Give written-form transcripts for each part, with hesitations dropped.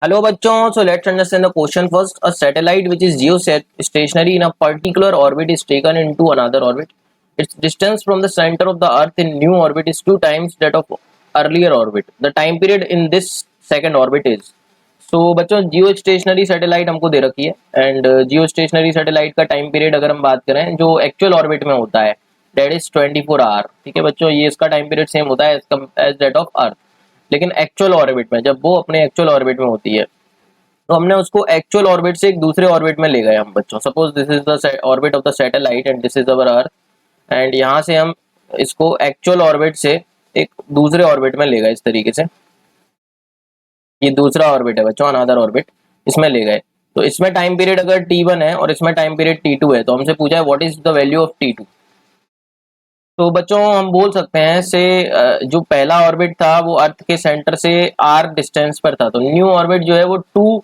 Hello bachchon, so let's understand the question first. A satellite which is geostationary in a particular orbit is taken into another orbit. Its distance from the center of the earth in new orbit is 2 times that of earlier orbit. The time period in this second orbit is. So बच्चों जियो stationery satellite हमको दे रखी है and Jio stationery satellite का time period अगर हम बात करें जो एक्चुअल ऑर्बिट में होता है दैट इज 24 आवर। ठीक है बच्चों, ये इसका टाइम पीरियड सेम होता है एज दैट ऑफ अर्थ। लेकिन एक्चुअल ऑर्बिट में जब वो अपने एक्चुअल ऑर्बिट में होती है तो हमने उसको एक्चुअल ऑर्बिट से एक दूसरे ऑर्बिट में ले गए हम बच्चों। Suppose this is the orbit of the satellite and this is our earth and यहाँ से हम इसको एक्चुअल ऑर्बिट से एक दूसरे ऑर्बिट में ले गए। इस तरीके से ये दूसरा ऑर्बिट है बच्चों, अनदर ऑर्बिट, इसमें ले गए। तो इसमें टाइम पीरियड अगर t1 है और इसमें टाइम पीरियड t2 है तो हमसे पूछा है what is the value of t2। तो बच्चों हम बोल सकते हैं से जो पहला ऑर्बिट था वो अर्थ के सेंटर से r डिस्टेंस पर था, तो न्यू ऑर्बिट जो है वो 2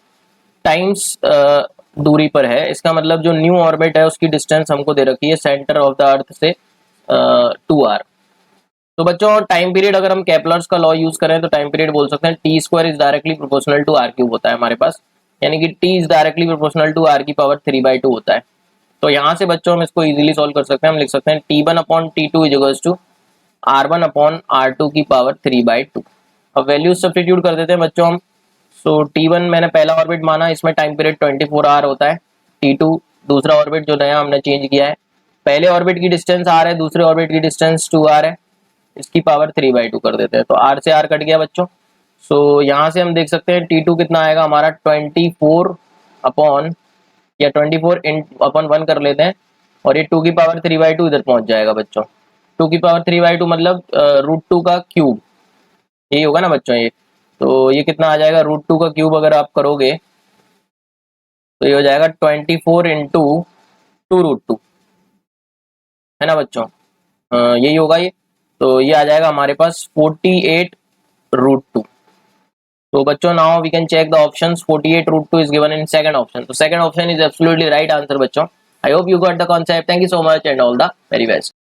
टाइम्स दूरी पर है। इसका मतलब जो न्यू ऑर्बिट है उसकी डिस्टेंस हमको दे रखी है सेंटर ऑफ द अर्थ से 2r। तो बच्चों टाइम पीरियड अगर हम केपलर्स का लॉ यूज करें तो टाइम पीरियड बोल सकते हैं T square is directly proportional to R cube होता है हमारे पास, यानी कि T is directly proportional to R की पावर 3/2 होता है। तो यहाँ से बच्चों हम इसको इजीली सॉल्व कर सकते हैं। हम लिख सकते हैं T1/T2 is equals to R1/R2 की पावर 3/2। अब वैल्यूज सब्स्टिट्यूट कर देते हैं बच्चों हम। सो T1 मैंने पहला ऑर्बिट माना, इसमें टाइम पीरियड 24 आवर होता है। T2 दूसरा ऑर्बिट जो नया हमने चेंज किया है, पहले ऑर्बिट की डिस्टेंस R है, दूसरे ऑर्बिट की डिस्टेंस 2r है, इसकी पावर 3/2 कर देते हैं। तो r से r कट गया बच्चों। सो यहाँ से हम देख सकते हैं T2 कितना आएगा हमारा 24 अपॉन या 24/1 कर लेते हैं और ये 2 की पावर 3/2 इधर पहुंच जाएगा बच्चों। 2 की पावर 3/2 मतलब √2 का क्यूब, यही होगा ना बच्चों ये। तो ये कितना आ जाएगा, √2 का क्यूब अगर आप करोगे तो ये हो जाएगा 24 इंटू 2√2, है ना बच्चों। यही होगा ये। तो ये आ जाएगा हमारे पास 48√2। तो बच्चों now we can check the options. 48√2 is given in second option, तो second option is absolutely right answer बच्चों। I hope you got the concept. Thank you so much and all the very best.